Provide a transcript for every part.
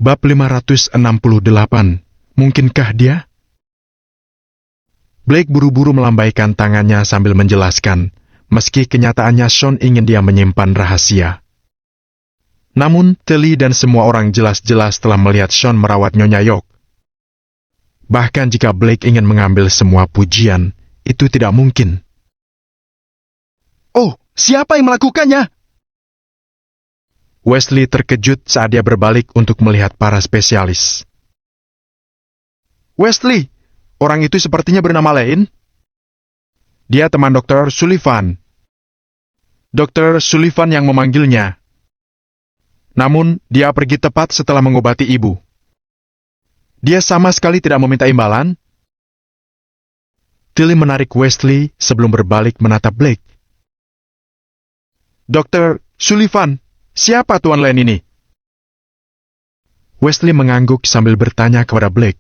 Bab 568. Mungkinkah dia? Blake buru-buru melambaikan tangannya sambil menjelaskan, meski kenyataannya Sean ingin dia menyimpan rahasia. Namun, Tilly dan semua orang jelas-jelas telah melihat Sean merawat Nyonya York. Bahkan jika Blake ingin mengambil semua pujian, itu tidak mungkin. Oh, siapa yang melakukannya? Wesley terkejut saat dia berbalik untuk melihat para spesialis. Wesley, orang itu sepertinya bernama lain. Dia teman Dr. Sullivan. Dr. Sullivan yang memanggilnya. Namun, dia pergi tepat setelah mengobati ibu. Dia sama sekali tidak meminta imbalan. Tilly menarik Wesley sebelum berbalik menatap Blake. Dr. Sullivan, siapa Tuan Lane ini? Wesley mengangguk sambil bertanya kepada Blake.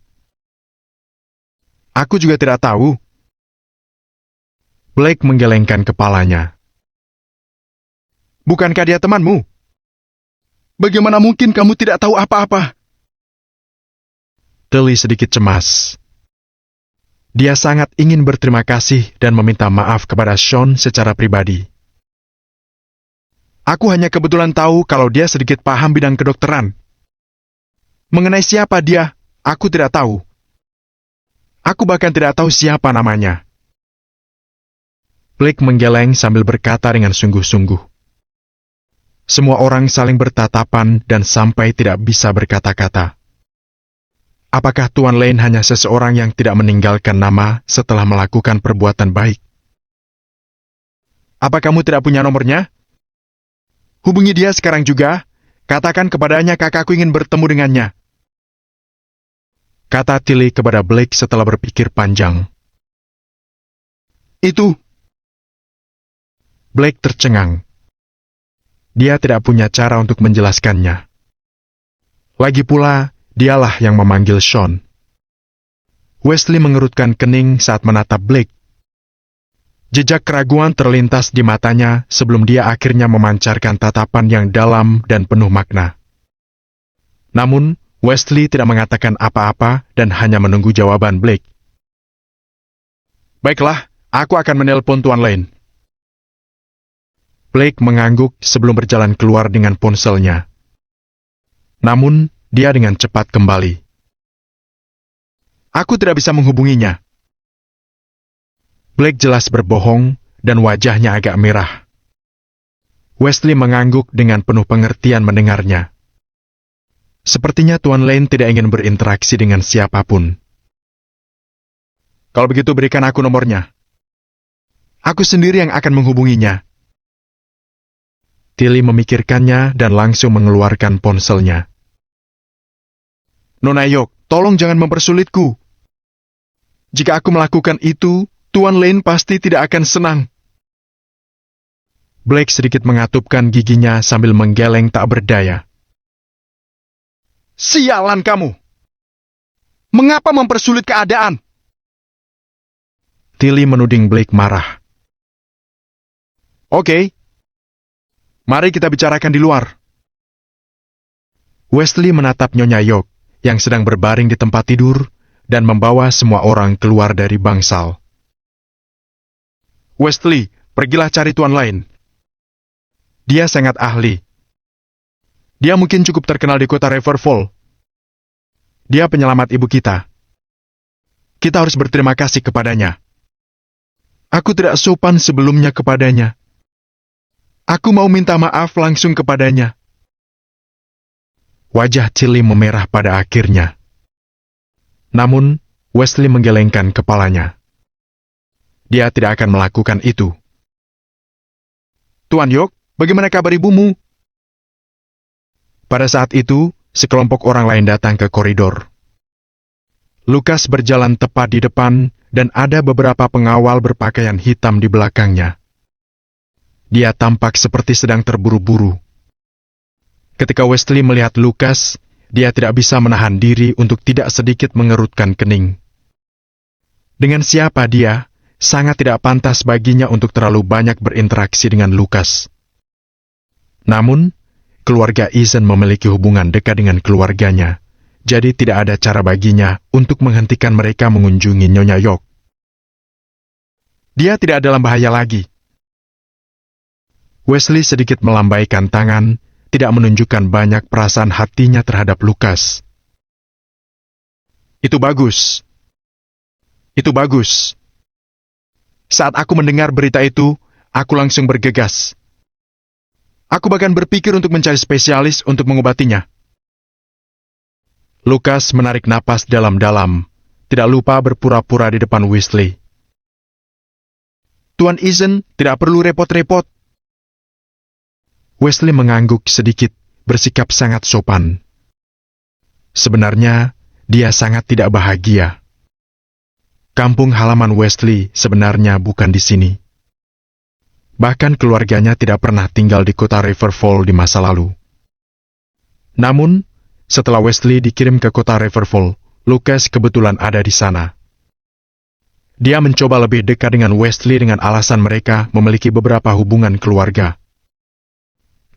Aku juga tidak tahu. Blake menggelengkan kepalanya. Bukankah dia temanmu? Bagaimana mungkin kamu tidak tahu apa-apa? Tilly sedikit cemas. Dia sangat ingin berterima kasih dan meminta maaf kepada Sean secara pribadi. Aku hanya kebetulan tahu kalau dia sedikit paham bidang kedokteran. Mengenai siapa dia, aku tidak tahu. Aku bahkan tidak tahu siapa namanya. Blake menggeleng sambil berkata dengan sungguh-sungguh. Semua orang saling bertatapan dan sampai tidak bisa berkata-kata. Apakah Tuan Lane hanya seseorang yang tidak meninggalkan nama setelah melakukan perbuatan baik? Apa kamu tidak punya nomornya? Hubungi dia sekarang juga. Katakan kepadanya kakakku ingin bertemu dengannya. Kata Tilly kepada Blake setelah berpikir panjang. Itu. Blake tercengang. Dia tidak punya cara untuk menjelaskannya. Lagi pula, dialah yang memanggil Sean. Wesley mengerutkan kening saat menatap Blake. Jejak keraguan terlintas di matanya sebelum dia akhirnya memancarkan tatapan yang dalam dan penuh makna. Namun, Wesley tidak mengatakan apa-apa dan hanya menunggu jawaban Blake. Baiklah, aku akan menelpon Tuan Lane. Blake mengangguk sebelum berjalan keluar dengan ponselnya. Namun, dia dengan cepat kembali. Aku tidak bisa menghubunginya. Blake jelas berbohong dan wajahnya agak merah. Wesley mengangguk dengan penuh pengertian mendengarnya. Sepertinya Tuan Lane tidak ingin berinteraksi dengan siapapun. Kalau begitu berikan aku nomornya. Aku sendiri yang akan menghubunginya. Tilly memikirkannya dan langsung mengeluarkan ponselnya. Nona York, tolong jangan mempersulitku. Jika aku melakukan itu, Tuan Lane pasti tidak akan senang. Blake sedikit mengatupkan giginya sambil menggeleng tak berdaya. Sialan kamu! Mengapa mempersulit keadaan? Tilly menuding Blake marah. Oke. Mari kita bicarakan di luar. Wesley menatap Nyonya York yang sedang berbaring di tempat tidur dan membawa semua orang keluar dari bangsal. Wesley, pergilah cari Tuan Lane. Dia sangat ahli. Dia mungkin cukup terkenal di kota Riverfall. Dia penyelamat ibu kita. Kita harus berterima kasih kepadanya. Aku tidak sopan sebelumnya kepadanya. Aku mau minta maaf langsung kepadanya. Wajah Tilly memerah pada akhirnya. Namun, Wesley menggelengkan kepalanya. Dia tidak akan melakukan itu. Tuan York, bagaimana kabar ibumu? Pada saat itu, sekelompok orang lain datang ke koridor. Lucas berjalan tepat di depan dan ada beberapa pengawal berpakaian hitam di belakangnya. Dia tampak seperti sedang terburu-buru. Ketika Wesley melihat Lucas, dia tidak bisa menahan diri untuk tidak sedikit mengerutkan kening. Dengan siapa dia, sangat tidak pantas baginya untuk terlalu banyak berinteraksi dengan Lucas. Namun, keluarga Ethan memiliki hubungan dekat dengan keluarganya, jadi tidak ada cara baginya untuk menghentikan mereka mengunjungi Nyonya York. Dia tidak dalam bahaya lagi. Wesley sedikit melambaikan tangan, tidak menunjukkan banyak perasaan hatinya terhadap Lukas. Itu bagus. Itu bagus. Saat aku mendengar berita itu, aku langsung bergegas. Aku bahkan berpikir untuk mencari spesialis untuk mengobatinya. Lukas menarik napas dalam-dalam, tidak lupa berpura-pura di depan Wesley. Tuan Ethan tidak perlu repot-repot. Wesley mengangguk sedikit, bersikap sangat sopan. Sebenarnya, dia sangat tidak bahagia. Kampung halaman Wesley sebenarnya bukan di sini. Bahkan keluarganya tidak pernah tinggal di kota Riverfall di masa lalu. Namun, setelah Wesley dikirim ke kota Riverfall, Lukas kebetulan ada di sana. Dia mencoba lebih dekat dengan Wesley dengan alasan mereka memiliki beberapa hubungan keluarga.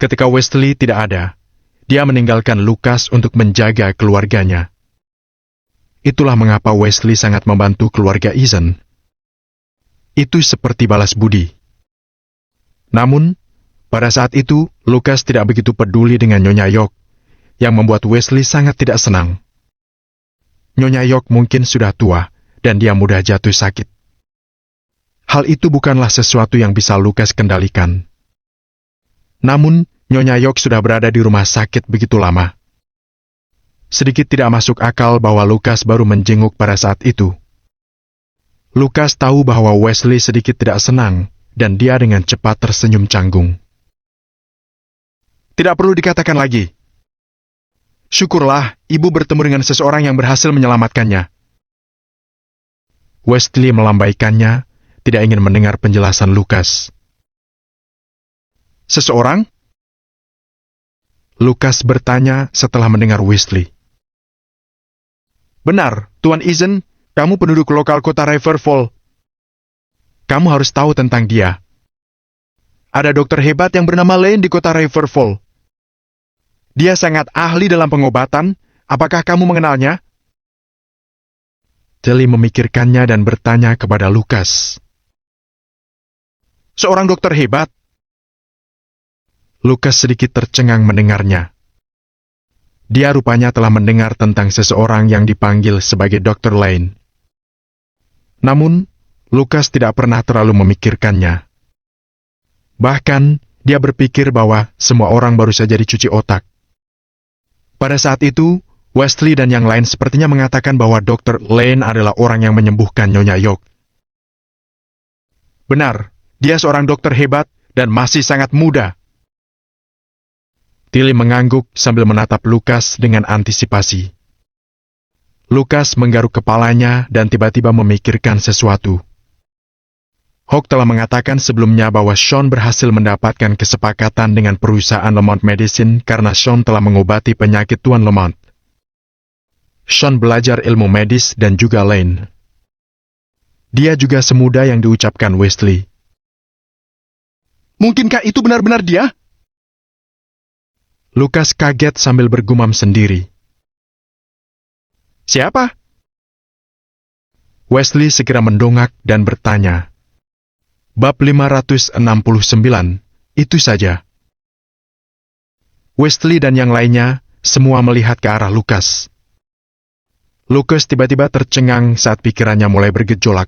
Ketika Wesley tidak ada, dia meninggalkan Lukas untuk menjaga keluarganya. Itulah mengapa Wesley sangat membantu keluarga Ethan. Itu seperti balas budi. Namun, pada saat itu, Lukas tidak begitu peduli dengan Nyonya York, yang membuat Wesley sangat tidak senang. Nyonya York mungkin sudah tua, dan dia mudah jatuh sakit. Hal itu bukanlah sesuatu yang bisa Lukas kendalikan. Namun, Nyonya York sudah berada di rumah sakit begitu lama. Sedikit tidak masuk akal bahwa Lukas baru menjenguk pada saat itu. Lukas tahu bahwa Wesley sedikit tidak senang, dan dia dengan cepat tersenyum canggung. Tidak perlu dikatakan lagi. Syukurlah, ibu bertemu dengan seseorang yang berhasil menyelamatkannya. Wesley melambaikannya, tidak ingin mendengar penjelasan Lukas. Seseorang? Lukas bertanya setelah mendengar Wesley. Benar, Tuan Ethan, kamu penduduk lokal kota Riverfall. Kamu harus tahu tentang dia. Ada dokter hebat yang bernama Lane di kota Riverfall. Dia sangat ahli dalam pengobatan. Apakah kamu mengenalnya? Tilly memikirkannya dan bertanya kepada Lukas. Seorang dokter hebat? Lukas sedikit tercengang mendengarnya. Dia rupanya telah mendengar tentang seseorang yang dipanggil sebagai Dr. Lane. Namun, Lukas tidak pernah terlalu memikirkannya. Bahkan, dia berpikir bahwa semua orang baru saja dicuci otak. Pada saat itu, Wesley dan yang lain sepertinya mengatakan bahwa Dr. Lane adalah orang yang menyembuhkan Nyonya York. Benar, dia seorang dokter hebat dan masih sangat muda. Tilly mengangguk sambil menatap Lukas dengan antisipasi. Lukas menggaruk kepalanya dan tiba-tiba memikirkan sesuatu. Hawk telah mengatakan sebelumnya bahwa Sean berhasil mendapatkan kesepakatan dengan perusahaan Lemont Medicine karena Sean telah mengobati penyakit Tuan Lemont. Sean belajar ilmu medis dan juga Lane. Dia juga semuda yang diucapkan Wesley. Mungkinkah itu benar-benar dia? Lukas kaget sambil bergumam sendiri. Siapa? Wesley segera mendongak dan bertanya. Bab 569, itu saja. Wesley dan yang lainnya semua melihat ke arah Lukas. Lukas tiba-tiba tercengang saat pikirannya mulai bergejolak.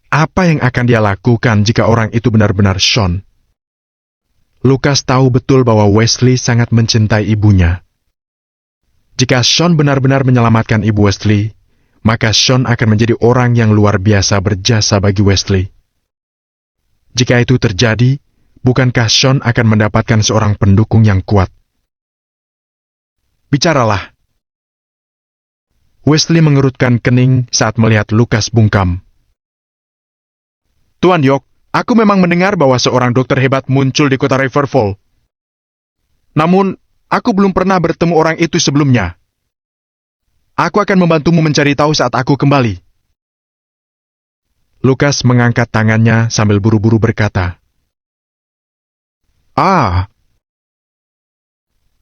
Apa yang akan dia lakukan jika orang itu benar-benar Sean? Lukas tahu betul bahwa Wesley sangat mencintai ibunya. Jika Sean benar-benar menyelamatkan ibu Wesley, maka Sean akan menjadi orang yang luar biasa berjasa bagi Wesley. Jika itu terjadi, bukankah Sean akan mendapatkan seorang pendukung yang kuat? Bicaralah. Wesley mengerutkan kening saat melihat Lukas bungkam. Tuan York, aku memang mendengar bahwa seorang dokter hebat muncul di kota Riverfall. Namun, aku belum pernah bertemu orang itu sebelumnya. Aku akan membantumu mencari tahu saat aku kembali. Lukas mengangkat tangannya sambil buru-buru berkata,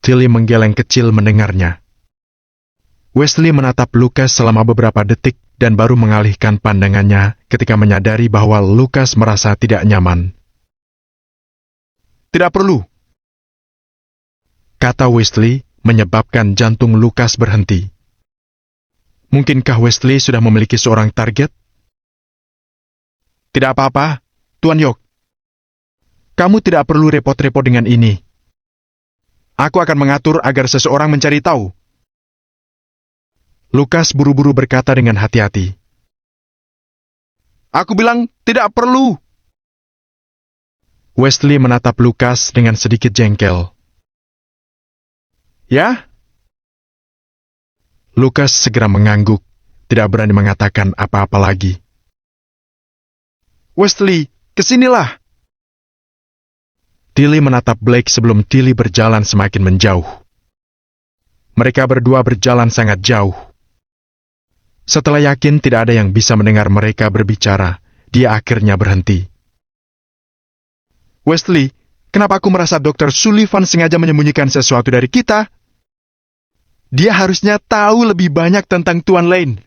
Tilly menggeleng kecil mendengarnya. Wesley menatap Lukas selama beberapa detik dan baru mengalihkan pandangannya ketika menyadari bahwa Lukas merasa tidak nyaman. Tidak perlu. Kata Wesley menyebabkan jantung Lukas berhenti. Mungkinkah Wesley sudah memiliki seorang target? Tidak apa-apa, Tuan York. Kamu tidak perlu repot-repot dengan ini. Aku akan mengatur agar seseorang mencari tahu. Lukas buru-buru berkata dengan hati-hati. Aku bilang tidak perlu. Wesley menatap Lukas dengan sedikit jengkel. Ya? Lukas segera mengangguk, tidak berani mengatakan apa-apa lagi. Wesley, kesinilah. Tilly menatap Blake sebelum Tilly berjalan semakin menjauh. Mereka berdua berjalan sangat jauh. Setelah yakin tidak ada yang bisa mendengar mereka berbicara, dia akhirnya berhenti. Wesley, kenapa aku merasa Dr. Sullivan sengaja menyembunyikan sesuatu dari kita? Dia harusnya tahu lebih banyak tentang Tuan Lane.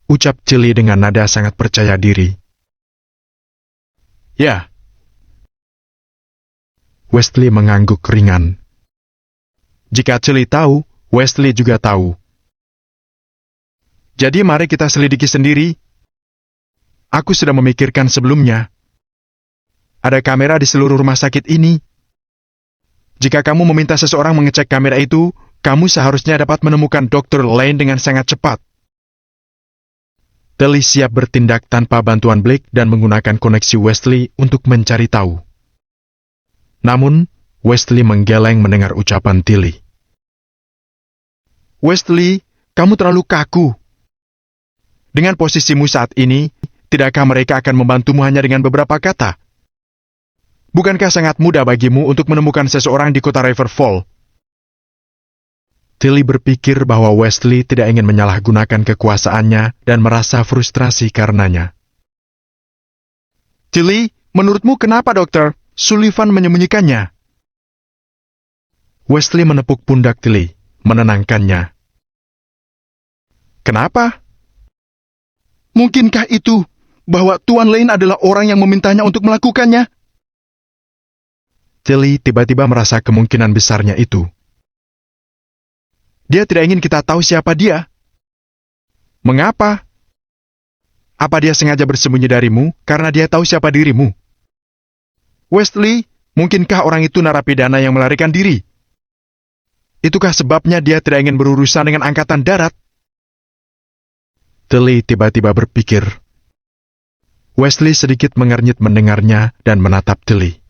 Ucap Tilly dengan nada sangat percaya diri. Ya. Wesley mengangguk ringan. Jika Tilly tahu, Wesley juga tahu. Jadi mari kita selidiki sendiri. Aku sudah memikirkan sebelumnya. Ada kamera di seluruh rumah sakit ini. Jika kamu meminta seseorang mengecek kamera itu, kamu seharusnya dapat menemukan Dr. Lane dengan sangat cepat. Tilly siap bertindak tanpa bantuan Blake dan menggunakan koneksi Wesley untuk mencari tahu. Namun, Wesley menggeleng mendengar ucapan Tilly. Wesley, kamu terlalu kaku. Dengan posisimu saat ini, tidakkah mereka akan membantumu hanya dengan beberapa kata? Bukankah sangat mudah bagimu untuk menemukan seseorang di kota Riverfall? Tilly berpikir bahwa Wesley tidak ingin menyalahgunakan kekuasaannya dan merasa frustrasi karenanya. Tilly, menurutmu kenapa Dr. Sullivan menyembunyikannya? Wesley menepuk pundak Tilly, menenangkannya. Kenapa? Mungkinkah itu bahwa Tuan Lane adalah orang yang memintanya untuk melakukannya? Tilly tiba-tiba merasa kemungkinan besarnya itu. Dia tidak ingin kita tahu siapa dia. Mengapa? Apa dia sengaja bersembunyi darimu karena dia tahu siapa dirimu? Wesley, mungkinkah orang itu narapidana yang melarikan diri? Itukah sebabnya dia tidak ingin berurusan dengan angkatan darat? Tilly tiba-tiba berpikir. Wesley sedikit mengernyit mendengarnya dan menatap Tilly.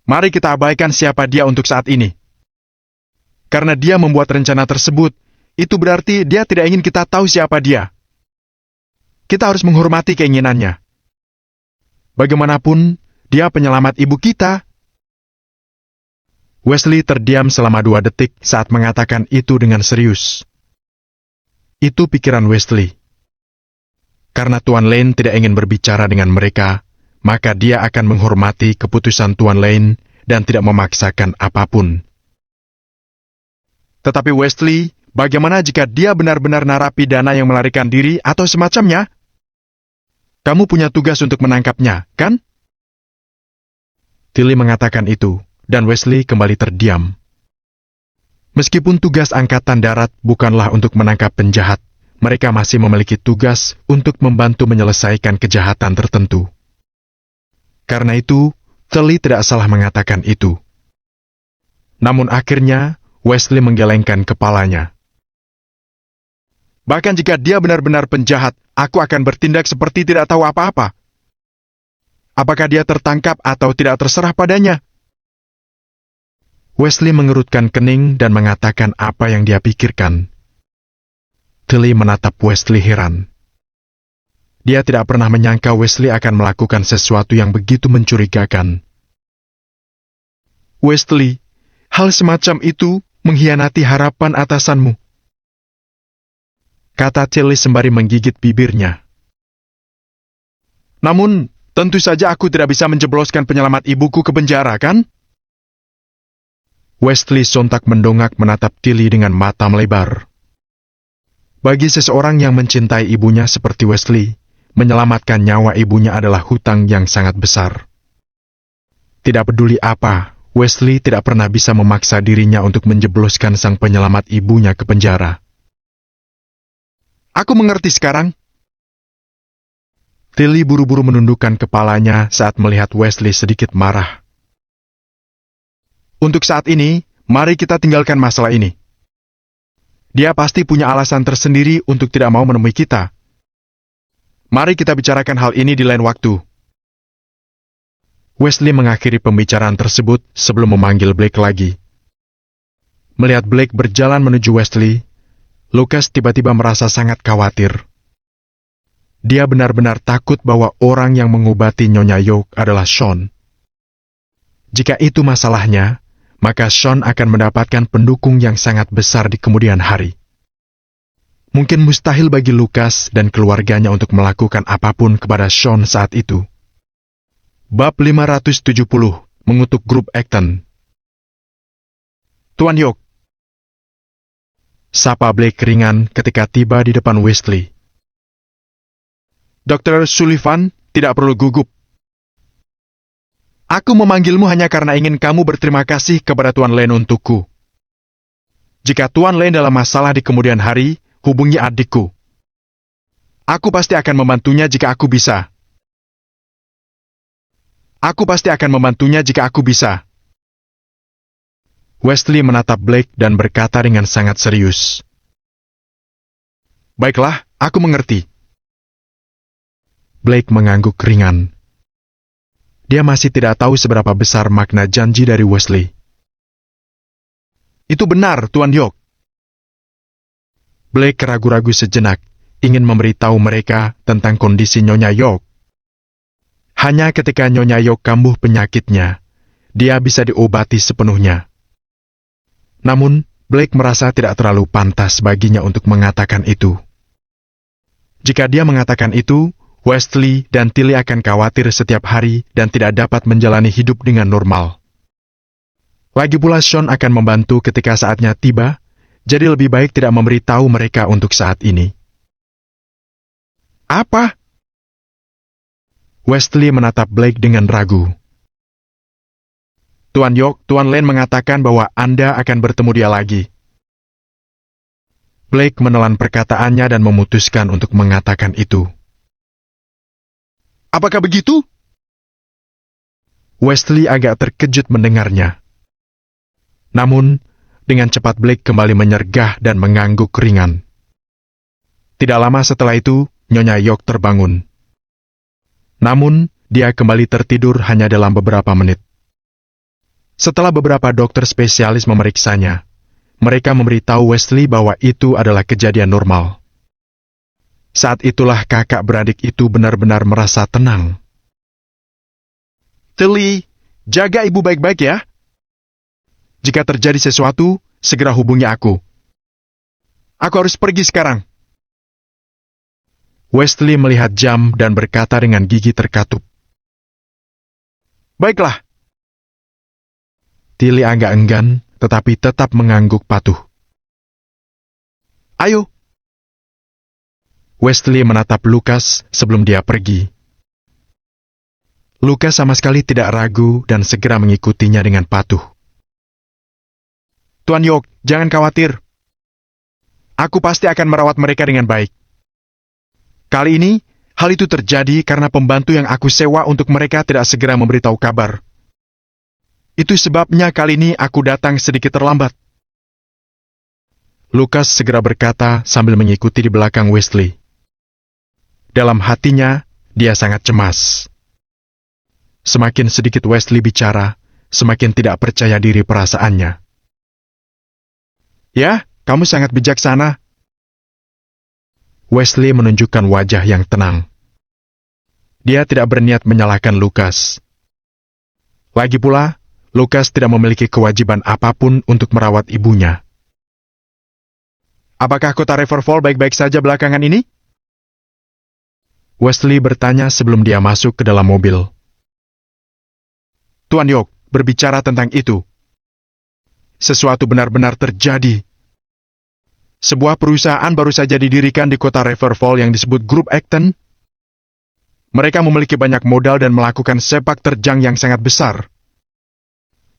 Mari kita abaikan siapa dia untuk saat ini. Karena dia membuat rencana tersebut, itu berarti dia tidak ingin kita tahu siapa dia. Kita harus menghormati keinginannya. Bagaimanapun, dia penyelamat ibu kita. Wesley terdiam selama 2 detik saat mengatakan itu dengan serius. Itu pikiran Wesley. Karena Tuan Lane tidak ingin berbicara dengan mereka, maka dia akan menghormati keputusan Tuan Lane dan tidak memaksakan apapun. Tetapi Wesley, bagaimana jika dia benar-benar narapidana yang melarikan diri atau semacamnya? Kamu punya tugas untuk menangkapnya, kan? Tilly mengatakan itu, dan Wesley kembali terdiam. Meskipun tugas Angkatan Darat bukanlah untuk menangkap penjahat, mereka masih memiliki tugas untuk membantu menyelesaikan kejahatan tertentu. Karena itu, Tilly tidak salah mengatakan itu. Namun akhirnya, Wesley menggelengkan kepalanya. Bahkan jika dia benar-benar penjahat, aku akan bertindak seperti tidak tahu apa-apa. Apakah dia tertangkap atau tidak terserah padanya? Wesley mengerutkan kening dan mengatakan apa yang dia pikirkan. Tilly menatap Wesley heran. Dia tidak pernah menyangka Wesley akan melakukan sesuatu yang begitu mencurigakan. Wesley, hal semacam itu mengkhianati harapan atasanmu, kata Tilly sembari menggigit bibirnya. Namun, tentu saja aku tidak bisa menjebloskan penyelamat ibuku ke penjara, kan? Wesley sontak mendongak menatap Tilly dengan mata melebar. Bagi seseorang yang mencintai ibunya seperti Wesley, menyelamatkan nyawa ibunya adalah hutang yang sangat besar. Tidak peduli apa, Wesley tidak pernah bisa memaksa dirinya untuk menjebloskan sang penyelamat ibunya ke penjara. Aku mengerti sekarang. Tilly buru-buru menundukkan kepalanya saat melihat Wesley sedikit marah. Untuk saat ini, mari kita tinggalkan masalah ini. Dia pasti punya alasan tersendiri untuk tidak mau menemui kita. Mari kita bicarakan hal ini di lain waktu. Wesley mengakhiri pembicaraan tersebut sebelum memanggil Blake lagi. Melihat Blake berjalan menuju Wesley, Lucas tiba-tiba merasa sangat khawatir. Dia benar-benar takut bahwa orang yang mengobati Nyonya York adalah Sean. Jika itu masalahnya, maka Sean akan mendapatkan pendukung yang sangat besar di kemudian hari. Mungkin mustahil bagi Lucas dan keluarganya untuk melakukan apapun kepada Sean saat itu. Bab 570, mengutuk grup Acton. Tuan York. Sapa Blake ringan ketika tiba di depan Wesley. Dr. Sullivan tidak perlu gugup. Aku memanggilmu hanya karena ingin kamu berterima kasih kepada Tuan Lane untukku. Jika Tuan Lane dalam masalah di kemudian hari, hubungi adikku. Aku pasti akan membantunya jika aku bisa. Wesley menatap Blake dan berkata dengan sangat serius. Baiklah, aku mengerti. Blake mengangguk ringan. Dia masih tidak tahu seberapa besar makna janji dari Wesley. Itu benar, Tuan York. Blake ragu-ragu sejenak, ingin memberitahu mereka tentang kondisi Nyonya York. Hanya ketika Nyonya York kambuh penyakitnya, dia bisa diobati sepenuhnya. Namun, Blake merasa tidak terlalu pantas baginya untuk mengatakan itu. Jika dia mengatakan itu, Wesley dan Tilly akan khawatir setiap hari dan tidak dapat menjalani hidup dengan normal. Lagi pula Sean akan membantu ketika saatnya tiba, jadi lebih baik tidak memberitahu mereka untuk saat ini. Apa? Wesley menatap Blake dengan ragu. Tuan York, Tuan Lane mengatakan bahwa Anda akan bertemu dia lagi. Blake menelan perkataannya dan memutuskan untuk mengatakan itu. Apakah begitu? Wesley agak terkejut mendengarnya. Namun, dengan cepat Blake kembali menyergah dan mengangguk ringan. Tidak lama setelah itu, Nyonya York terbangun. Namun, dia kembali tertidur hanya dalam beberapa menit. Setelah beberapa dokter spesialis memeriksanya, mereka memberitahu Wesley bahwa itu adalah kejadian normal. Saat itulah kakak beradik itu benar-benar merasa tenang. Tilly, jaga ibu baik-baik ya. Jika terjadi sesuatu, segera hubungi aku. Aku harus pergi sekarang. Wesley melihat jam dan berkata dengan gigi terkatup. Baiklah. Tilly agak enggan, tetapi tetap mengangguk patuh. Ayo. Wesley menatap Lucas sebelum dia pergi. Lucas sama sekali tidak ragu dan segera mengikutinya dengan patuh. Tuan York, jangan khawatir. Aku pasti akan merawat mereka dengan baik. Kali ini, hal itu terjadi karena pembantu yang aku sewa untuk mereka tidak segera memberitahu kabar. Itu sebabnya kali ini aku datang sedikit terlambat. Lucas segera berkata sambil mengikuti di belakang Wesley. Dalam hatinya, dia sangat cemas. Semakin sedikit Wesley bicara, semakin tidak percaya diri perasaannya. Ya, kamu sangat bijaksana. Wesley menunjukkan wajah yang tenang. Dia tidak berniat menyalahkan Lucas. Lagi pula, Lucas tidak memiliki kewajiban apapun untuk merawat ibunya. Apakah kota Riverfall baik-baik saja belakangan ini? Wesley bertanya sebelum dia masuk ke dalam mobil. Tuan York, berbicara tentang itu. sesuatu benar-benar terjadi. Sebuah perusahaan baru saja didirikan di kota Riverfall yang disebut Grup Acton. Mereka memiliki banyak modal dan melakukan sepak terjang yang sangat besar.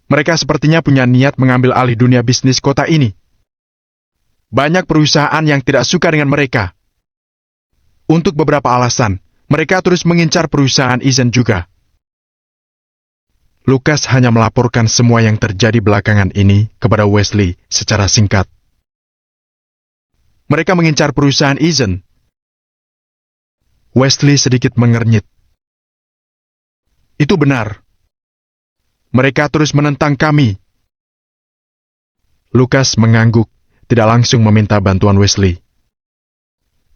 Mereka sepertinya punya niat mengambil alih dunia bisnis kota ini. Banyak perusahaan yang tidak suka dengan mereka. Untuk beberapa alasan, mereka terus mengincar perusahaan Eason juga. Lucas hanya melaporkan semua yang terjadi belakangan ini kepada Wesley secara singkat. Mereka mengincar perusahaan Eason. Wesley sedikit mengernyit. Itu benar. Mereka terus menentang kami. Lucas mengangguk, tidak langsung meminta bantuan Wesley.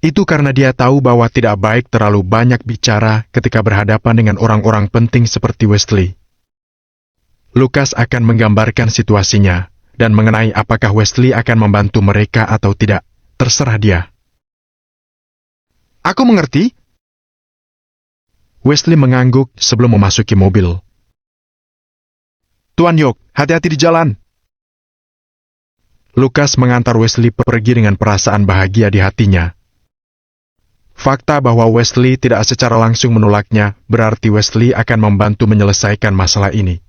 Itu karena dia tahu bahwa tidak baik terlalu banyak bicara ketika berhadapan dengan orang-orang penting seperti Wesley. Lucas akan menggambarkan situasinya, dan mengenai apakah Wesley akan membantu mereka atau tidak, terserah dia. Aku mengerti. Wesley mengangguk sebelum memasuki mobil. Tuan York, hati-hati di jalan. Lucas mengantar Wesley pergi dengan perasaan bahagia di hatinya. Fakta bahwa Wesley tidak secara langsung menolaknya berarti Wesley akan membantu menyelesaikan masalah ini.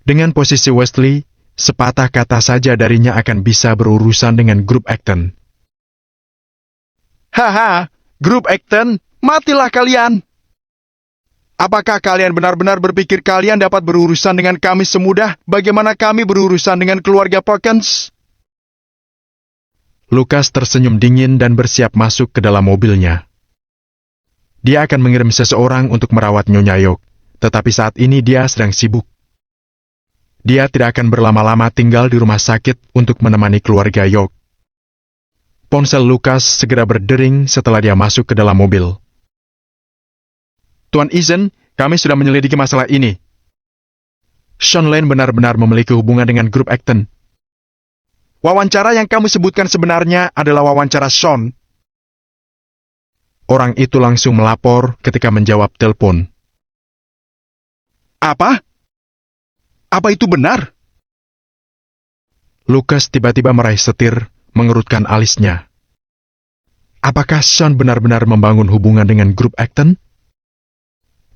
Dengan posisi Wesley, sepatah kata saja darinya akan bisa berurusan dengan Grup Acton. Haha, Grup Acton, matilah kalian! Apakah kalian benar-benar berpikir kalian dapat berurusan dengan kami semudah bagaimana kami berurusan dengan keluarga Perkins? Lucas tersenyum dingin dan bersiap masuk ke dalam mobilnya. Dia akan mengirim seseorang untuk merawat Nyonya York, tetapi saat ini dia sedang sibuk. Dia tidak akan berlama-lama tinggal di rumah sakit untuk menemani keluarga York. Ponsel Lucas segera berdering setelah dia masuk ke dalam mobil. Tuan Eason, kami sudah menyelidiki masalah ini. Sean Lane benar-benar memiliki hubungan dengan Grup Acton. Wawancara yang kamu sebutkan sebenarnya adalah wawancara Sean. Orang itu langsung melapor ketika menjawab telepon. Apa? Apa itu benar? Lucas tiba-tiba meraih setir, mengerutkan alisnya. Apakah Sean benar-benar membangun hubungan dengan Grup Acton?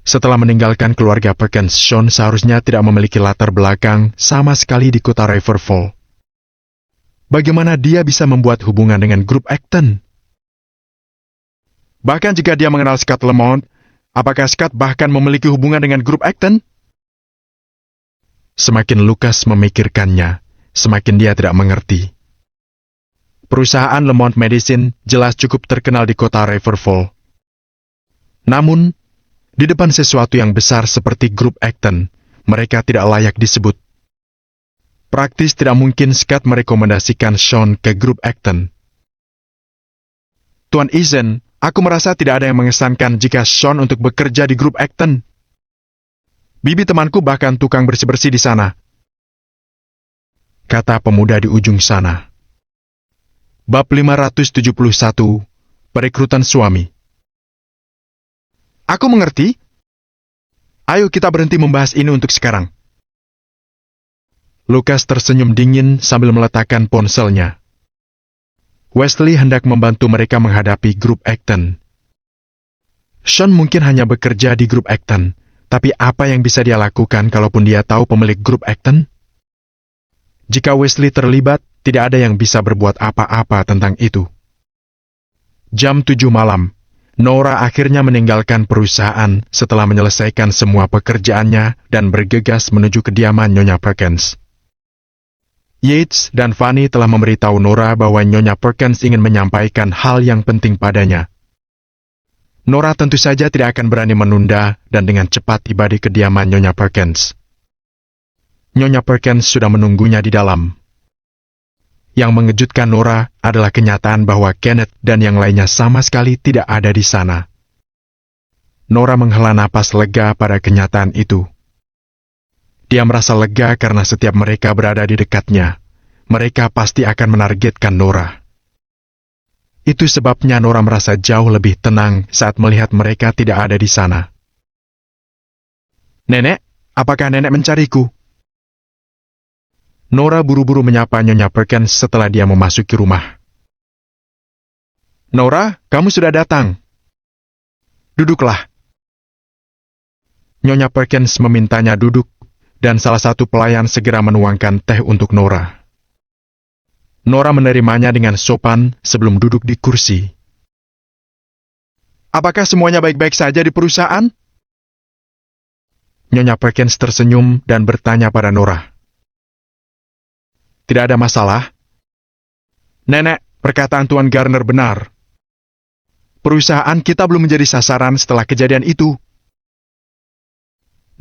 Setelah meninggalkan keluarga Perkins, Sean seharusnya tidak memiliki latar belakang sama sekali di kota Riverfall. Bagaimana dia bisa membuat hubungan dengan Grup Acton? Bahkan jika dia mengenal Scott Lamont, apakah Scott bahkan memiliki hubungan dengan Grup Acton? Semakin Lucas memikirkannya, semakin dia tidak mengerti. Perusahaan Lamont Medicine jelas cukup terkenal di kota Riverfall. Namun, di depan sesuatu yang besar seperti Grup Acton, mereka tidak layak disebut. Praktis tidak mungkin Scott merekomendasikan Sean ke Grup Acton. Tuan Eason, aku merasa tidak ada yang mengesankan jika Sean untuk bekerja di Grup Acton. Bibi temanku bahkan tukang bersih-bersih di sana. Kata pemuda di ujung sana. Bab 571, Perekrutan Suami. Aku mengerti. Ayo kita berhenti membahas ini untuk sekarang. Lucas tersenyum dingin sambil meletakkan ponselnya. Wesley hendak membantu mereka menghadapi Grup Acton. Sean mungkin hanya bekerja di Grup Acton, tapi apa yang bisa dia lakukan kalaupun dia tahu pemilik Grup Acton? Jika Wesley terlibat, tidak ada yang bisa berbuat apa-apa tentang itu. Jam 7 malam, Nora akhirnya meninggalkan perusahaan setelah menyelesaikan semua pekerjaannya dan bergegas menuju kediaman Nyonya Perkins. Yates dan Fanny telah memberitahu Nora bahwa Nyonya Perkins ingin menyampaikan hal yang penting padanya. Nora tentu saja tidak akan berani menunda dan dengan cepat tiba di kediaman Nyonya Perkins. Nyonya Perkins sudah menunggunya di dalam. Yang mengejutkan Nora adalah kenyataan bahwa Kenneth dan yang lainnya sama sekali tidak ada di sana. Nora menghela napas lega pada kenyataan itu. Dia merasa lega karena setiap mereka berada di dekatnya. Mereka pasti akan menargetkan Nora. Itu sebabnya Nora merasa jauh lebih tenang saat melihat mereka tidak ada di sana. Nenek, apakah nenek mencariku? Nora buru-buru menyapa Nyonya Perkins setelah dia memasuki rumah. Nora, kamu sudah datang. Duduklah. Nyonya Perkins memintanya duduk, dan salah satu pelayan segera menuangkan teh untuk Nora. Nora menerimanya dengan sopan sebelum duduk di kursi. Apakah semuanya baik-baik saja di perusahaan? Nyonya Perkins tersenyum dan bertanya pada Nora. Tidak ada masalah. Nenek, perkataan Tuan Garner benar. Perusahaan kita belum menjadi sasaran setelah kejadian itu.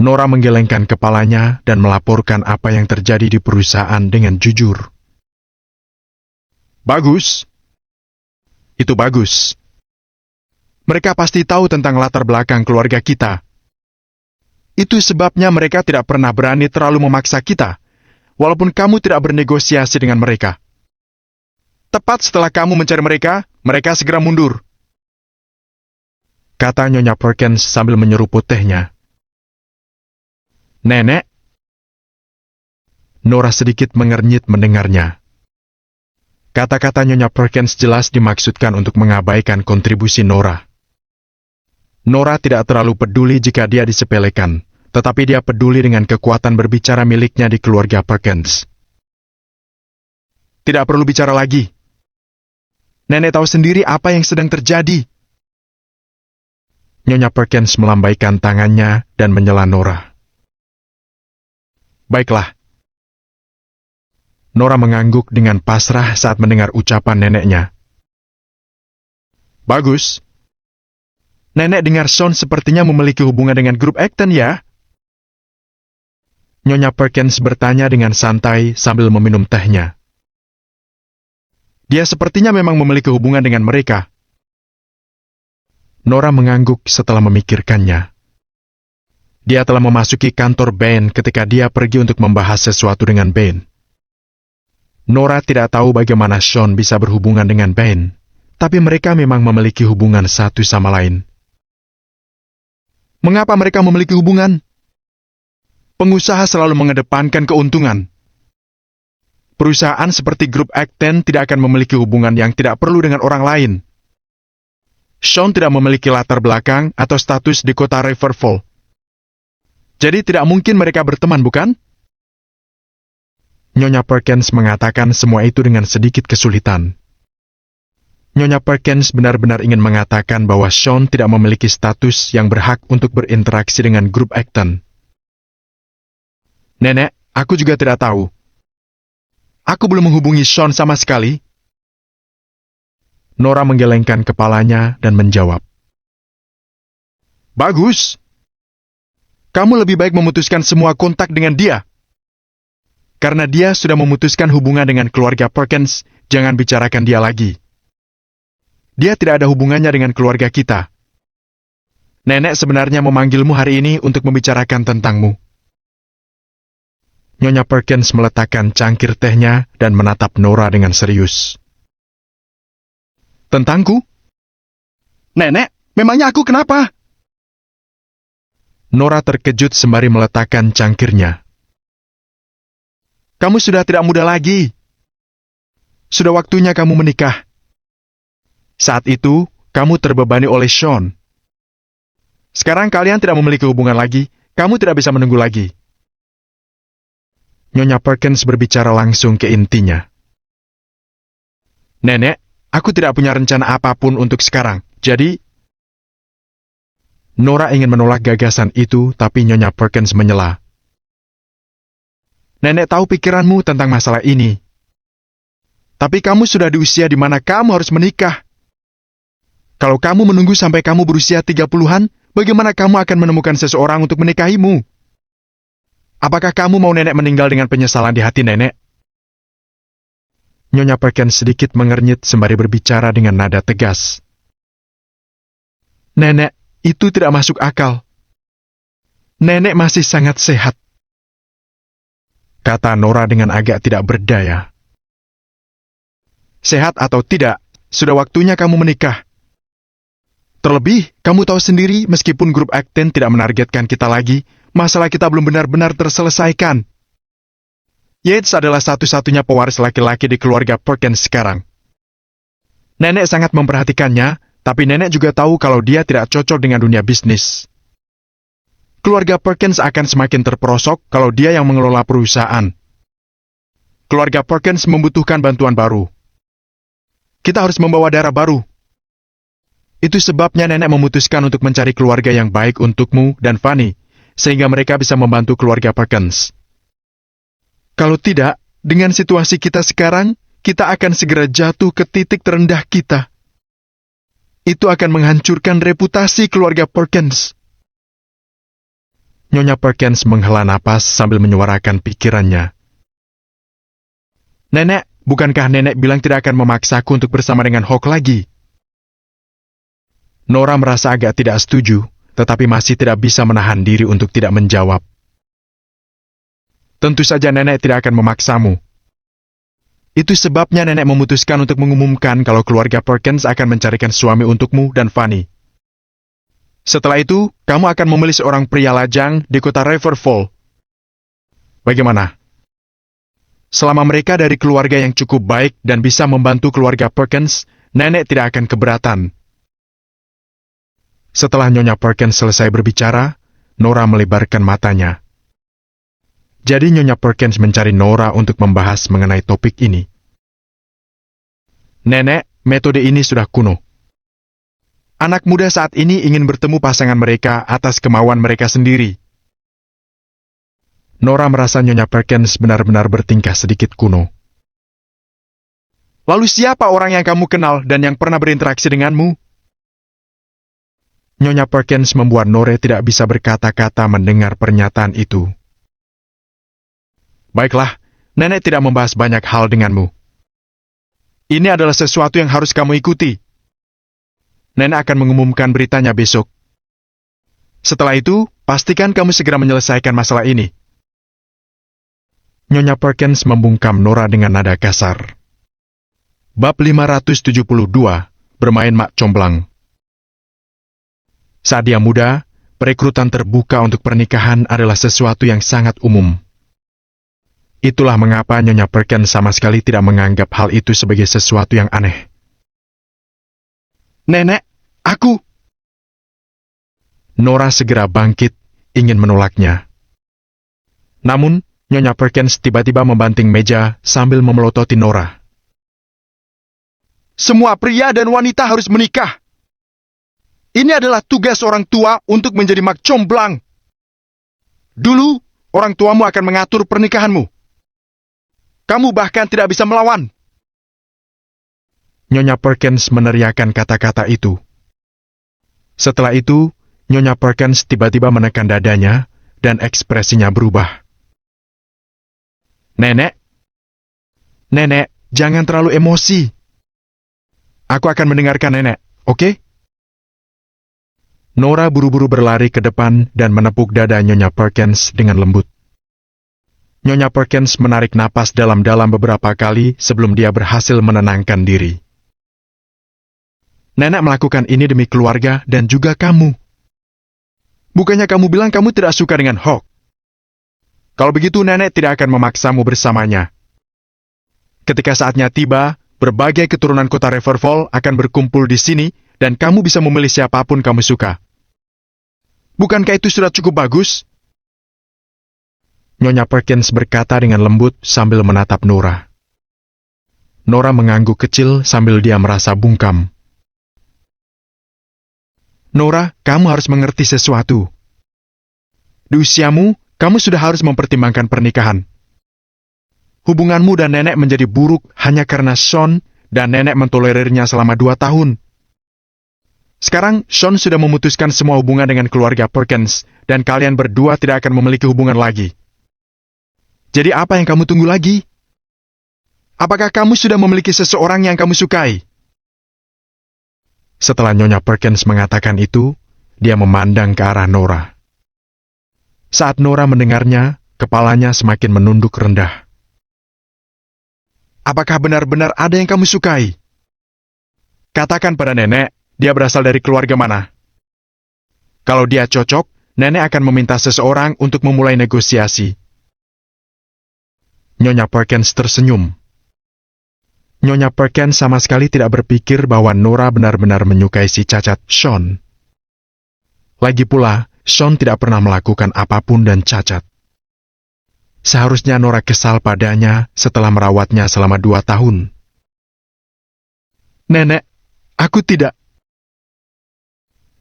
Nora menggelengkan kepalanya dan melaporkan apa yang terjadi di perusahaan dengan jujur. Bagus. Itu bagus. Mereka pasti tahu tentang latar belakang keluarga kita. Itu sebabnya mereka tidak pernah berani terlalu memaksa kita, walaupun kamu tidak bernegosiasi dengan mereka. Tepat setelah kamu mencari mereka, mereka segera mundur. Kata Nyonya Perkins sambil menyeruput tehnya. Nenek? Nora sedikit mengernyit mendengarnya. Kata-kata Nyonya Perkins jelas dimaksudkan untuk mengabaikan kontribusi Nora. Nora tidak terlalu peduli jika dia disepelekan, tetapi dia peduli dengan kekuatan berbicara miliknya di keluarga Perkins. Tidak perlu bicara lagi. Nenek tahu sendiri apa yang sedang terjadi. Nyonya Perkins melambaikan tangannya dan menyela Nora. Baiklah. Nora mengangguk dengan pasrah saat mendengar ucapan neneknya. Bagus. Nenek dengar Sean sepertinya memiliki hubungan dengan grup Acton ya? Nyonya Perkins bertanya dengan santai sambil meminum tehnya. Dia sepertinya memang memiliki hubungan dengan mereka. Nora mengangguk setelah memikirkannya. Dia telah memasuki kantor Ben ketika dia pergi untuk membahas sesuatu dengan Ben. Nora tidak tahu bagaimana Sean bisa berhubungan dengan Ben, tapi mereka memang memiliki hubungan satu sama lain. Mengapa mereka memiliki hubungan? Pengusaha selalu mengedepankan keuntungan. Perusahaan seperti grup Acton tidak akan memiliki hubungan yang tidak perlu dengan orang lain. Sean tidak memiliki latar belakang atau status di kota Riverfall. Jadi tidak mungkin mereka berteman, bukan? Nyonya Perkins mengatakan semua itu dengan sedikit kesulitan. Nyonya Perkins benar-benar ingin mengatakan bahwa Sean tidak memiliki status yang berhak untuk berinteraksi dengan grup Acton. Nenek, aku juga tidak tahu. Aku belum menghubungi Sean sama sekali. Nora menggelengkan kepalanya dan menjawab. Bagus. Kamu lebih baik memutuskan semua kontak dengan dia. Karena dia sudah memutuskan hubungan dengan keluarga Perkins, jangan bicarakan dia lagi. Dia tidak ada hubungannya dengan keluarga kita. Nenek sebenarnya memanggilmu hari ini untuk membicarakan tentangmu. Nyonya Perkins meletakkan cangkir tehnya dan menatap Nora dengan serius. Tentangku? Nenek, memangnya aku kenapa? Nora terkejut sembari meletakkan cangkirnya. Kamu sudah tidak muda lagi. Sudah waktunya kamu menikah. Saat itu, kamu terbebani oleh Sean. Sekarang kalian tidak memiliki hubungan lagi, kamu tidak bisa menunggu lagi. Nyonya Perkins berbicara langsung ke intinya. Nenek, aku tidak punya rencana apapun untuk sekarang, jadi... Nora ingin menolak gagasan itu, tapi Nyonya Perkins menyela. Nenek tahu pikiranmu tentang masalah ini. Tapi kamu sudah di usia di mana kamu harus menikah. Kalau kamu menunggu sampai kamu berusia 30-an, bagaimana kamu akan menemukan seseorang untuk menikahimu? Apakah kamu mau nenek meninggal dengan penyesalan di hati nenek? Nyonya Perkins sedikit mengernyit sembari berbicara dengan nada tegas. Nenek, itu tidak masuk akal. Nenek masih sangat sehat. Kata Nora dengan agak tidak berdaya. Sehat atau tidak, sudah waktunya kamu menikah. Terlebih, kamu tahu sendiri meskipun grup Acton tidak menargetkan kita lagi, masalah kita belum benar-benar terselesaikan. Yates adalah satu-satunya pewaris laki-laki di keluarga Perkins sekarang. Nenek sangat memperhatikannya, tapi nenek juga tahu kalau dia tidak cocok dengan dunia bisnis. Keluarga Perkins akan semakin terperosok kalau dia yang mengelola perusahaan. Keluarga Perkins membutuhkan bantuan baru. Kita harus membawa darah baru. Itu sebabnya nenek memutuskan untuk mencari keluarga yang baik untukmu dan Fanny, sehingga mereka bisa membantu keluarga Perkins. Kalau tidak, dengan situasi kita sekarang, kita akan segera jatuh ke titik terendah kita. Itu akan menghancurkan reputasi keluarga Perkins. Nyonya Perkins menghela napas sambil menyuarakan pikirannya. Nenek, bukankah nenek bilang tidak akan memaksaku untuk bersama dengan Hawk lagi? Nora merasa agak tidak setuju, tetapi masih tidak bisa menahan diri untuk tidak menjawab. Tentu saja nenek tidak akan memaksamu. Itu sebabnya nenek memutuskan untuk mengumumkan kalau keluarga Perkins akan mencarikan suami untukmu dan Fanny. Setelah itu, kamu akan memilih seorang pria lajang di kota Riverfall. Bagaimana? Selama mereka dari keluarga yang cukup baik dan bisa membantu keluarga Perkins, nenek tidak akan keberatan. Setelah Nyonya Perkins selesai berbicara, Nora melebarkan matanya. Jadi Nyonya Perkins mencari Nora untuk membahas mengenai topik ini. Nenek, metode ini sudah kuno. Anak muda saat ini ingin bertemu pasangan mereka atas kemauan mereka sendiri. Nora merasa Nyonya Perkins benar-benar bertingkah sedikit kuno. Lalu siapa orang yang kamu kenal dan yang pernah berinteraksi denganmu? Nyonya Perkins membuat Nora tidak bisa berkata-kata mendengar pernyataan itu. Baiklah, nenek tidak membahas banyak hal denganmu. Ini adalah sesuatu yang harus kamu ikuti. Nenek akan mengumumkan beritanya besok. Setelah itu, pastikan kamu segera menyelesaikan masalah ini. Nyonya Perkins membungkam Nora dengan nada kasar. Bab 572, bermain mak comblang. Saat dia muda, perekrutan terbuka untuk pernikahan adalah sesuatu yang sangat umum. Itulah mengapa Nyonya Perkins sama sekali tidak menganggap hal itu sebagai sesuatu yang aneh. Nenek, aku... Nora segera bangkit, ingin menolaknya. Namun, Nyonya Perkins tiba-tiba membanting meja sambil memelototi Nora. Semua pria dan wanita harus menikah. Ini adalah tugas orang tua untuk menjadi mak comblang. Dulu, orang tuamu akan mengatur pernikahanmu. Kamu bahkan tidak bisa melawan. Nyonya Perkins meneriakkan kata-kata itu. Setelah itu, Nyonya Perkins tiba-tiba menekan dadanya dan ekspresinya berubah. Nenek, jangan terlalu emosi. Aku akan mendengarkan nenek, oke? Nora buru-buru berlari ke depan dan menepuk dada Nyonya Perkins dengan lembut. Nyonya Perkins menarik napas dalam-dalam beberapa kali sebelum dia berhasil menenangkan diri. Nenek melakukan ini demi keluarga dan juga kamu. Bukannya kamu bilang kamu tidak suka dengan Hawk? Kalau begitu nenek tidak akan memaksamu bersamanya. Ketika saatnya tiba, berbagai keturunan kota Riverfall akan berkumpul di sini dan kamu bisa memilih siapapun kamu suka. Bukankah itu sudah cukup bagus? Nyonya Perkins berkata dengan lembut sambil menatap Nora. Nora mengangguk kecil sambil dia merasa bungkam. Nora, kamu harus mengerti sesuatu. Di usiamu, kamu sudah harus mempertimbangkan pernikahan. Hubunganmu dan nenek menjadi buruk hanya karena Sean dan nenek mentolerirnya selama 2 tahun. Sekarang, Sean sudah memutuskan semua hubungan dengan keluarga Perkins dan kalian berdua tidak akan memiliki hubungan lagi. Jadi apa yang kamu tunggu lagi? Apakah kamu sudah memiliki seseorang yang kamu sukai? Setelah Nyonya Perkins mengatakan itu, dia memandang ke arah Nora. Saat Nora mendengarnya, kepalanya semakin menunduk rendah. Apakah benar-benar ada yang kamu sukai? Katakan pada nenek, dia berasal dari keluarga mana? Kalau dia cocok, nenek akan meminta seseorang untuk memulai negosiasi. Nyonya Perkins tersenyum. Nyonya Perkins sama sekali tidak berpikir bahwa Nora benar-benar menyukai si cacat, Sean. Lagi pula, Sean tidak pernah melakukan apapun dan cacat. Seharusnya Nora kesal padanya setelah merawatnya selama 2 tahun. Nenek, aku tidak.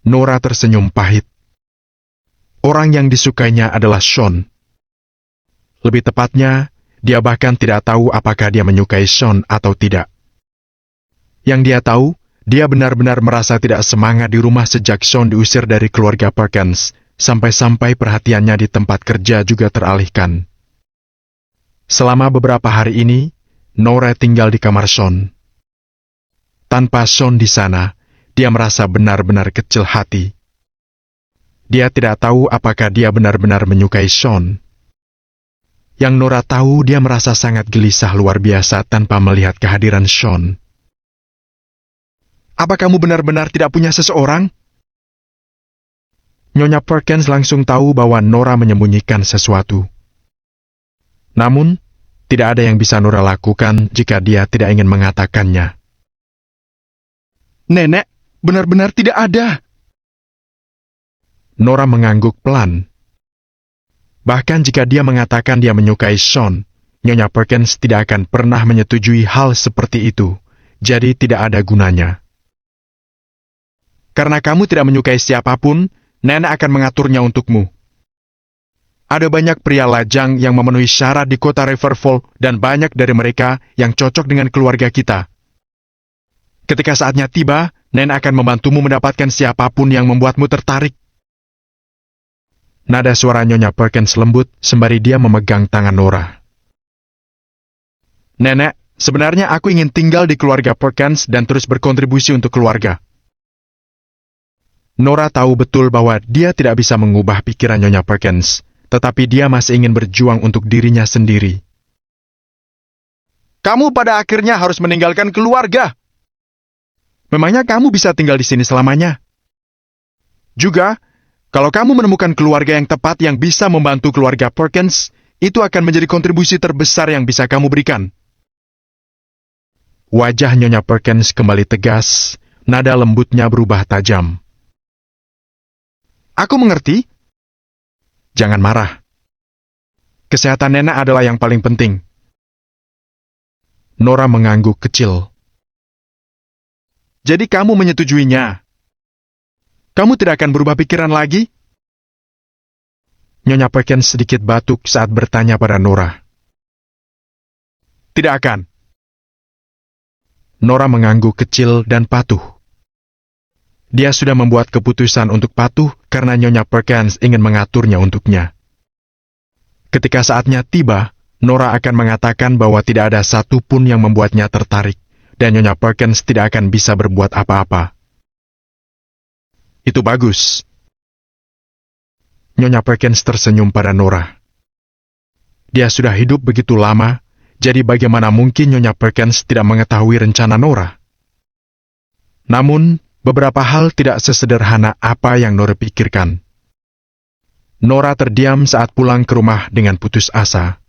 Nora tersenyum pahit. Orang yang disukainya adalah Sean. Lebih tepatnya, dia bahkan tidak tahu apakah dia menyukai Sean atau tidak. Yang dia tahu, dia benar-benar merasa tidak semangat di rumah sejak Sean diusir dari keluarga Perkins, sampai-sampai perhatiannya di tempat kerja juga teralihkan. Selama beberapa hari ini, Nora tinggal di kamar Sean. Tanpa Sean di sana, dia merasa benar-benar kecil hati. Dia tidak tahu apakah dia benar-benar menyukai Sean. Yang Nora tahu, dia merasa sangat gelisah luar biasa tanpa melihat kehadiran Sean. Apa kamu benar-benar tidak punya seseorang? Nyonya Perkins langsung tahu bahwa Nora menyembunyikan sesuatu. Namun, tidak ada yang bisa Nora lakukan jika dia tidak ingin mengatakannya. Nenek, benar-benar tidak ada. Nora mengangguk pelan. Bahkan jika dia mengatakan dia menyukai Sean, Nyonya Perkins tidak akan pernah menyetujui hal seperti itu, jadi tidak ada gunanya. Karena kamu tidak menyukai siapapun, Nenek akan mengaturnya untukmu. Ada banyak pria lajang yang memenuhi syarat di kota Riverfall dan banyak dari mereka yang cocok dengan keluarga kita. Ketika saatnya tiba, Nenek akan membantumu mendapatkan siapapun yang membuatmu tertarik. Nada suara Nyonya Perkins lembut sembari dia memegang tangan Nora. Nenek, sebenarnya aku ingin tinggal di keluarga Perkins dan terus berkontribusi untuk keluarga. Nora tahu betul bahwa dia tidak bisa mengubah pikiran Nyonya Perkins, tetapi dia masih ingin berjuang untuk dirinya sendiri. Kamu pada akhirnya harus meninggalkan keluarga. Memangnya kamu bisa tinggal di sini selamanya? Juga, kalau kamu menemukan keluarga yang tepat yang bisa membantu keluarga Perkins, itu akan menjadi kontribusi terbesar yang bisa kamu berikan. Wajah Nyonya Perkins kembali tegas, nada lembutnya berubah tajam. Aku mengerti. Jangan marah. Kesehatan Nenek adalah yang paling penting. Nora mengangguk kecil. Jadi kamu menyetujuinya? Kamu tidak akan berubah pikiran lagi? Nyonya Perkins sedikit batuk saat bertanya pada Nora. Tidak akan. Nora mengangguk kecil dan patuh. Dia sudah membuat keputusan untuk patuh karena Nyonya Perkins ingin mengaturnya untuknya. Ketika saatnya tiba, Nora akan mengatakan bahwa tidak ada satupun yang membuatnya tertarik, dan Nyonya Perkins tidak akan bisa berbuat apa-apa. Itu bagus. Nyonya Perkins tersenyum pada Nora. Dia sudah hidup begitu lama, jadi bagaimana mungkin Nyonya Perkins tidak mengetahui rencana Nora? Namun, beberapa hal tidak sesederhana apa yang Nora pikirkan. Nora terdiam saat pulang ke rumah dengan putus asa.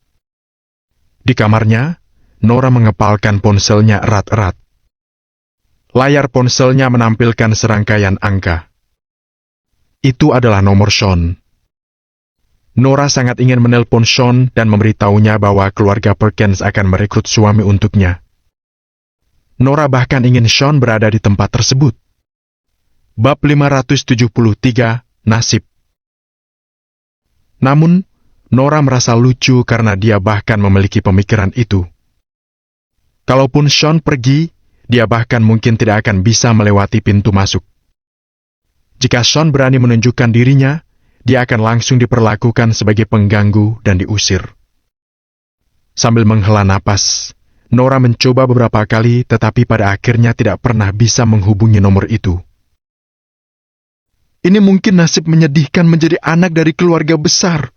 Di kamarnya, Nora mengepalkan ponselnya erat-erat. Layar ponselnya menampilkan serangkaian angka. Itu adalah nomor Sean. Nora sangat ingin menelpon Sean dan memberitahunya bahwa keluarga Perkins akan merekrut suami untuknya. Nora bahkan ingin Sean berada di tempat tersebut. Bab 573, Nasib. Namun, Nora merasa lucu karena dia bahkan memiliki pemikiran itu. Kalaupun Sean pergi, dia bahkan mungkin tidak akan bisa melewati pintu masuk. Jika Sean berani menunjukkan dirinya, dia akan langsung diperlakukan sebagai pengganggu dan diusir. Sambil menghela napas, Nora mencoba beberapa kali tetapi pada akhirnya tidak pernah bisa menghubungi nomor itu. Ini mungkin nasib menyedihkan menjadi anak dari keluarga besar.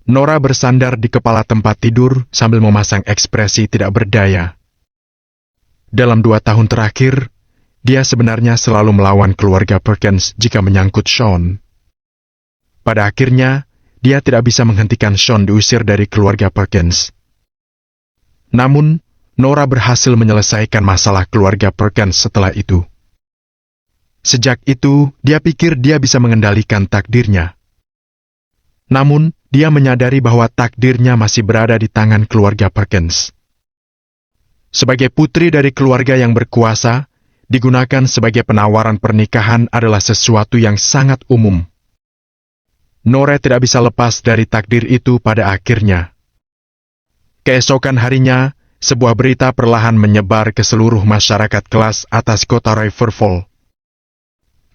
Nora bersandar di kepala tempat tidur sambil memasang ekspresi tidak berdaya. Dalam 2 tahun terakhir, dia sebenarnya selalu melawan keluarga Perkins jika menyangkut Sean. Pada akhirnya, dia tidak bisa menghentikan Sean diusir dari keluarga Perkins. Namun, Nora berhasil menyelesaikan masalah keluarga Perkins setelah itu. Sejak itu, dia pikir dia bisa mengendalikan takdirnya. Namun, dia menyadari bahwa takdirnya masih berada di tangan keluarga Perkins. Sebagai putri dari keluarga yang berkuasa, digunakan sebagai penawaran pernikahan adalah sesuatu yang sangat umum. Nora tidak bisa lepas dari takdir itu pada akhirnya. Keesokan harinya, sebuah berita perlahan menyebar ke seluruh masyarakat kelas atas kota Riverfall.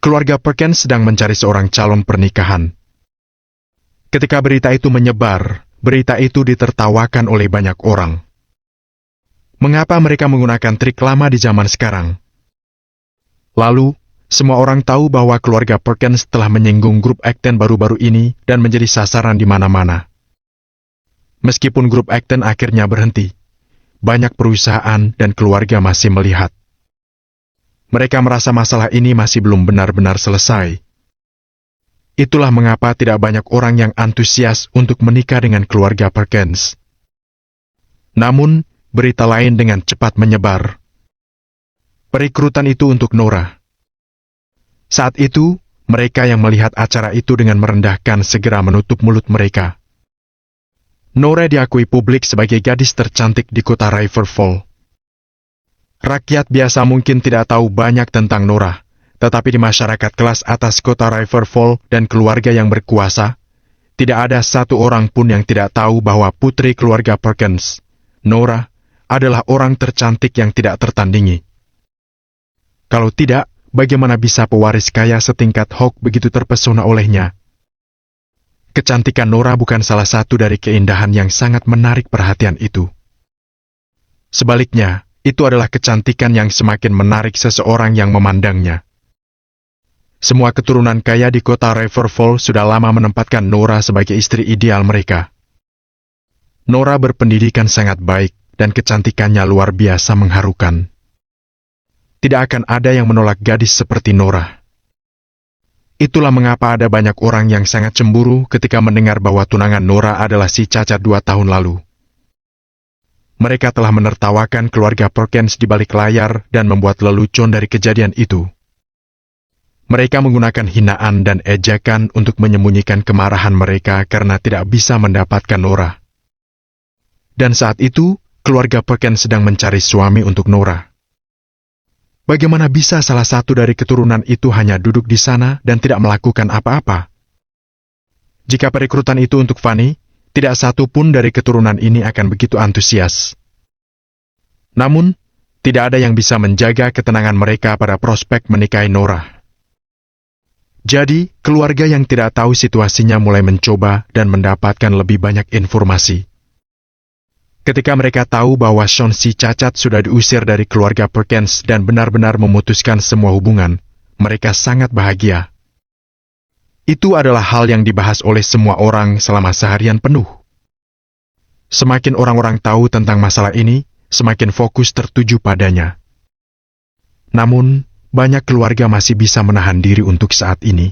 Keluarga Perkins sedang mencari seorang calon pernikahan. Ketika berita itu menyebar, berita itu ditertawakan oleh banyak orang. Mengapa mereka menggunakan trik lama di zaman sekarang? Lalu, semua orang tahu bahwa keluarga Perkins telah menyinggung grup Acton baru-baru ini dan menjadi sasaran di mana-mana. Meskipun grup Acton akhirnya berhenti, banyak perusahaan dan keluarga masih melihat. Mereka merasa masalah ini masih belum benar-benar selesai. Itulah mengapa tidak banyak orang yang antusias untuk menikah dengan keluarga Perkins. Namun, berita lain dengan cepat menyebar. Perekrutan itu untuk Nora. Saat itu, mereka yang melihat acara itu dengan merendahkan segera menutup mulut mereka. Nora diakui publik sebagai gadis tercantik di kota Riverfall. Rakyat biasa mungkin tidak tahu banyak tentang Nora, tetapi di masyarakat kelas atas kota Riverfall dan keluarga yang berkuasa, tidak ada satu orang pun yang tidak tahu bahwa putri keluarga Perkins, Nora, adalah orang tercantik yang tidak tertandingi. Kalau tidak, bagaimana bisa pewaris kaya setingkat Hawk begitu terpesona olehnya? Kecantikan Nora bukan salah satu dari keindahan yang sangat menarik perhatian itu. Sebaliknya, itu adalah kecantikan yang semakin menarik seseorang yang memandangnya. Semua keturunan kaya di kota Riverfall sudah lama menempatkan Nora sebagai istri ideal mereka. Nora berpendidikan sangat baik dan kecantikannya luar biasa mengharukan. Tidak akan ada yang menolak gadis seperti Nora. Itulah mengapa ada banyak orang yang sangat cemburu ketika mendengar bahwa tunangan Nora adalah si cacat 2 tahun lalu. Mereka telah menertawakan keluarga Perkins di balik layar dan membuat lelucon dari kejadian itu. Mereka menggunakan hinaan dan ejekan untuk menyembunyikan kemarahan mereka karena tidak bisa mendapatkan Nora. Dan saat itu, keluarga Perkins sedang mencari suami untuk Nora. Bagaimana bisa salah satu dari keturunan itu hanya duduk di sana dan tidak melakukan apa-apa? Jika perekrutan itu untuk Fanny, tidak satu pun dari keturunan ini akan begitu antusias. Namun, tidak ada yang bisa menjaga ketenangan mereka pada prospek menikahi Nora. Jadi, keluarga yang tidak tahu situasinya mulai mencoba dan mendapatkan lebih banyak informasi. Ketika mereka tahu bahwa Sean si cacat sudah diusir dari keluarga Perkins dan benar-benar memutuskan semua hubungan, mereka sangat bahagia. Itu adalah hal yang dibahas oleh semua orang selama seharian penuh. Semakin orang-orang tahu tentang masalah ini, semakin fokus tertuju padanya. Namun, banyak keluarga masih bisa menahan diri untuk saat ini.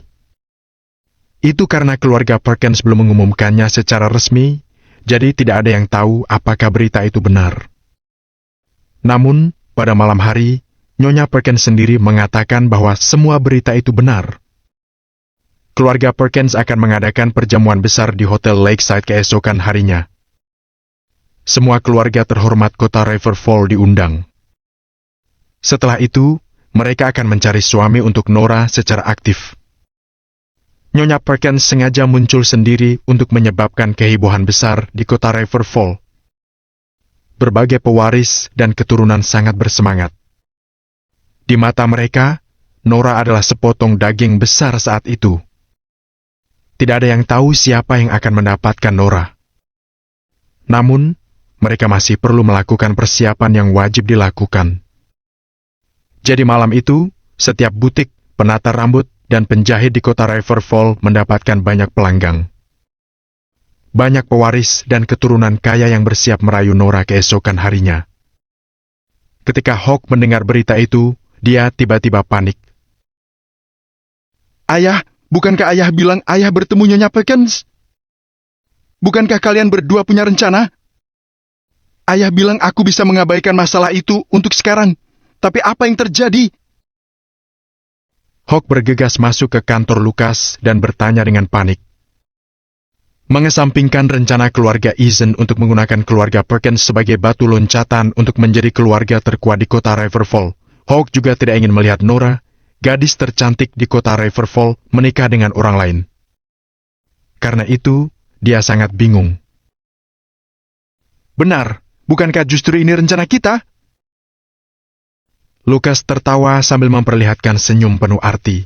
Itu karena keluarga Perkins belum mengumumkannya secara resmi, jadi tidak ada yang tahu apakah berita itu benar. Namun, pada malam hari, Nyonya Perkins sendiri mengatakan bahwa semua berita itu benar. Keluarga Perkins akan mengadakan perjamuan besar di Hotel Lakeside keesokan harinya. Semua keluarga terhormat kota Riverfall diundang. Setelah itu, mereka akan mencari suami untuk Nora secara aktif. Nyonya Perkins sengaja muncul sendiri untuk menyebabkan kehebohan besar di kota Riverfall. Berbagai pewaris dan keturunan sangat bersemangat. Di mata mereka, Nora adalah sepotong daging besar saat itu. Tidak ada yang tahu siapa yang akan mendapatkan Nora. Namun, mereka masih perlu melakukan persiapan yang wajib dilakukan. Jadi malam itu, setiap butik, penata rambut, dan penjahit di kota Riverfall mendapatkan banyak pelanggan. Banyak pewaris dan keturunan kaya yang bersiap merayu Nora keesokan harinya. Ketika Hawk mendengar berita itu, dia tiba-tiba panik. Ayah, bukankah ayah bilang ayah bertemu Nyonya Perkins? Bukankah kalian berdua punya rencana? Ayah bilang aku bisa mengabaikan masalah itu untuk sekarang. Tapi apa yang terjadi? Hawk bergegas masuk ke kantor Lucas dan bertanya dengan panik. Mengesampingkan rencana keluarga Eason untuk menggunakan keluarga Perkins sebagai batu loncatan untuk menjadi keluarga terkuat di kota Riverfall, Hawk juga tidak ingin melihat Nora, gadis tercantik di kota Riverfall, menikah dengan orang lain. Karena itu, dia sangat bingung. Benar, bukankah justru ini rencana kita? Lucas tertawa sambil memperlihatkan senyum penuh arti.